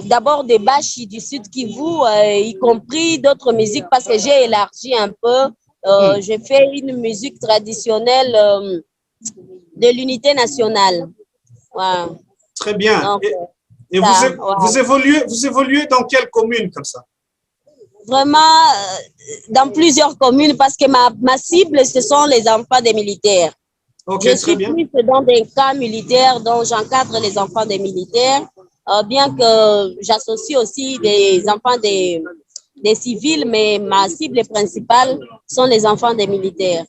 d'abord des Bashi du Sud Kivu, y compris d'autres musiques parce que j'ai élargi un peu. J'ai fait une musique traditionnelle de l'unité nationale. Voilà. Très bien. Donc, Et ça, vous évoluez dans quelle commune comme ça? vraiment, dans plusieurs communes parce que ma cible, ce sont les enfants des militaires. Ok, Je très suis bien. plus dans des cas militaires dont j'encadre les enfants des militaires, bien que j'associe aussi des enfants des civils, mais ma cible principale sont les enfants des militaires.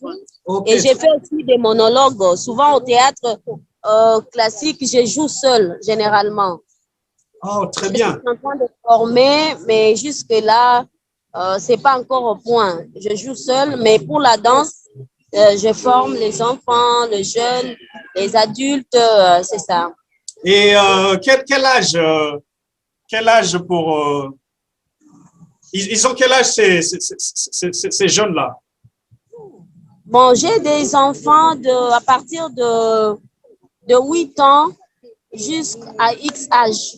Okay. Et j'ai fait aussi des monologues. Souvent au théâtre classique, je joue seule, généralement. Oh, très Je bien. suis en train de former, mais jusque-là, ce n'est pas encore au point. Je joue seule, mais pour la danse, je forme les enfants, les jeunes, les adultes, c'est ça. Et quel âge pour... ils ont quel âge ces jeunes-là? Bon, j'ai des enfants à partir de 8 ans jusqu'à X âge.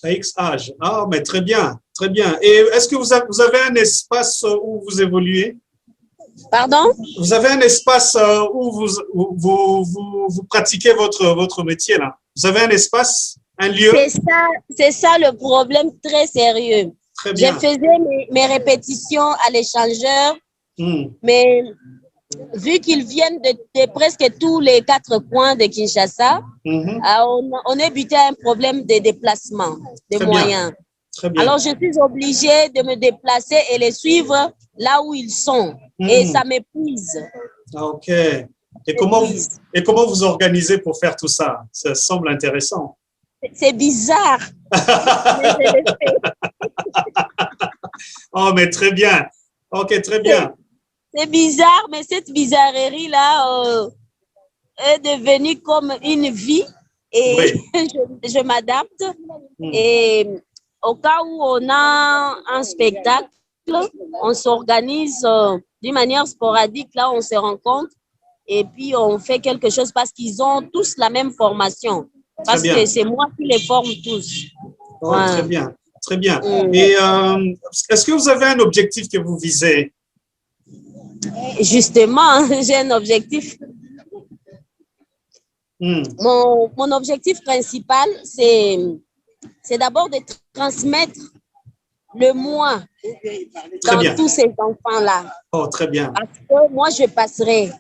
À X âge. Ah, mais très bien, très bien. Et est-ce que vous avez un espace où vous évoluez? Pardon? Vous avez un espace où vous pratiquez votre métier, là? Vous avez un espace, un lieu? C'est ça le problème très sérieux. Très Je bien. faisais mes répétitions à l'échangeur, mais vu qu'ils viennent de presque tous les 4 coins de Kinshasa, on est buté à un problème de déplacement, de Très moyens. Bien. Très bien. Alors, je suis obligée de me déplacer et les suivre là où ils sont. Et ça m'épuise. OK. Et comment vous organisez pour faire tout ça? Ça semble intéressant. C'est bizarre. Mais je le fais. Oh, mais très bien. OK, très bien. C'est bizarre, mais cette bizarrerie-là est devenue comme une vie et oui. je m'adapte. Et au cas où on a un spectacle, on s'organise d'une manière sporadique. Là, on se rencontre et puis on fait quelque chose parce qu'ils ont tous la même formation. Parce que c'est moi qui les forme tous. Oh, ouais. Très bien, très bien. Et est-ce que vous avez un objectif que vous visez? Justement, j'ai un objectif. Mon objectif principal, c'est d'abord de transmettre le moi dans tous ces enfants-là. Oh, très bien. Parce que moi, je passerai.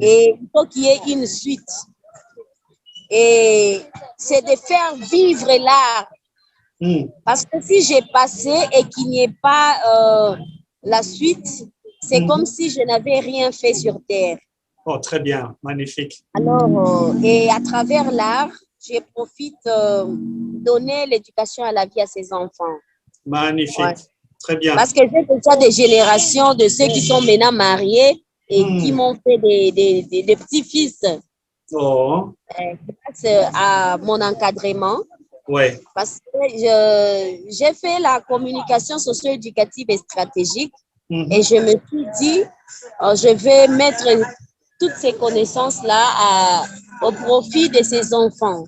Et il faut qu'il y ait une suite. Et c'est de faire vivre l'art. Parce que si j'ai passé et qu'il n'y ait pas la suite, c'est comme si je n'avais rien fait sur Terre. Oh, très bien, magnifique. Alors, et à travers l'art, je profite donner l'éducation à la vie à ces enfants. Magnifique, ouais. Très bien. Parce que j'ai déjà des générations de ceux qui sont maintenant mariés et qui m'ont fait des petits-fils. Oh. Grâce à mon encadrement. Ouais. Parce que j'ai fait la communication socio-éducative et stratégique et je me suis dit, je vais mettre toutes ces connaissances-là au profit de ces enfants.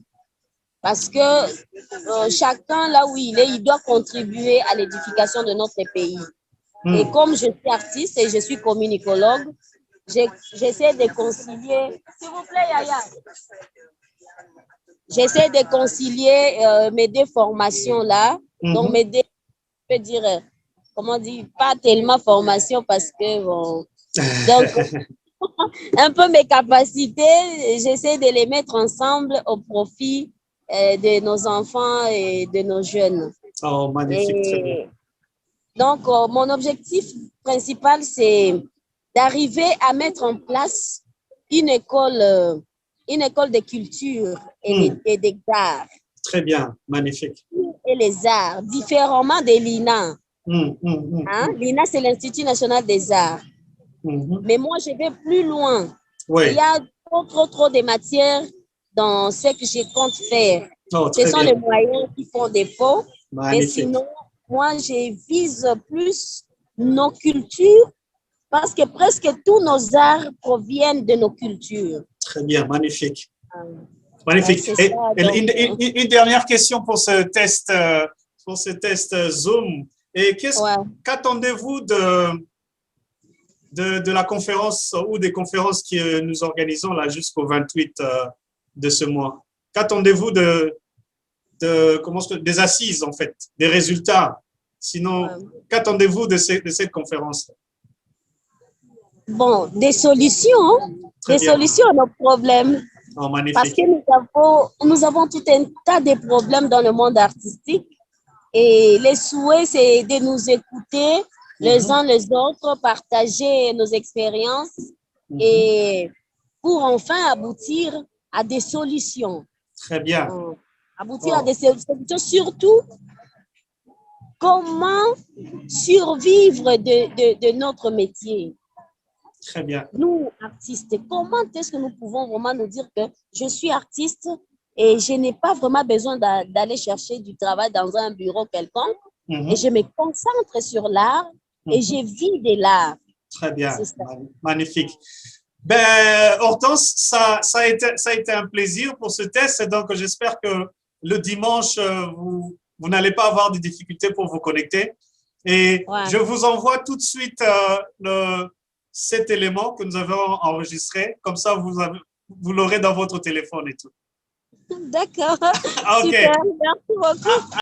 Parce que chacun, là où il est, il doit contribuer à l'édification de notre pays. Et comme je suis artiste et je suis communicologue, j'essaie de concilier... S'il vous plaît, Yaya. J'essaie de concilier mes deux formations-là. Donc, mes deux, je peux dire, comment dire, pas tellement formation parce que, bon... Donc, un peu mes capacités, j'essaie de les mettre ensemble au profit de nos enfants et de nos jeunes. Oh, magnifique, très bien. Donc, mon objectif principal, c'est d'arriver à mettre en place une école de culture et des arts. Très bien, magnifique. Et les arts, différemment de l'INA. L'INA, c'est l'Institut national des arts. Mais moi, je vais plus loin. Il y a trop de matières dans ce que je compte faire. Ce sont les moyens qui font défaut. Mais sinon, moi, je vise plus nos cultures parce que presque tous nos arts proviennent de nos cultures. Très bien, magnifique. Magnifique. C'est Et, ça. et Donc, une dernière question pour ce test Zoom. Et ouais. qu'attendez-vous de la conférence ou des conférences que nous organisons là jusqu'au 28 de ce mois? Qu'attendez-vous des assises, en fait, des résultats? Sinon, Ouais. qu'attendez-vous de cette conférence? Bon, des solutions, Très bien. à nos problèmes. Oh, Parce que magnifique. nous avons tout un tas de problèmes dans le monde artistique. Et les souhaits, c'est de nous écouter les uns les autres, partager nos expériences et pour enfin aboutir à des solutions. Très bien. Aboutir à des solutions, surtout comment survivre de notre métier. Très bien. Nous, artistes, comment est-ce que nous pouvons vraiment nous dire que je suis artiste et je n'ai pas vraiment besoin d'aller chercher du travail dans un bureau quelconque et je me concentre sur l'art et je vis de l'art. Très bien. C'est ça. Magnifique. Ben, Hortense, ça a été un plaisir pour ce test. Donc, j'espère que le dimanche, vous n'allez pas avoir de difficultés pour vous connecter. Et Ouais. je vous envoie tout de suite cet élément que nous avons enregistré. Comme ça, vous l'aurez dans votre téléphone et tout. D'accord. OK. Super. Merci beaucoup.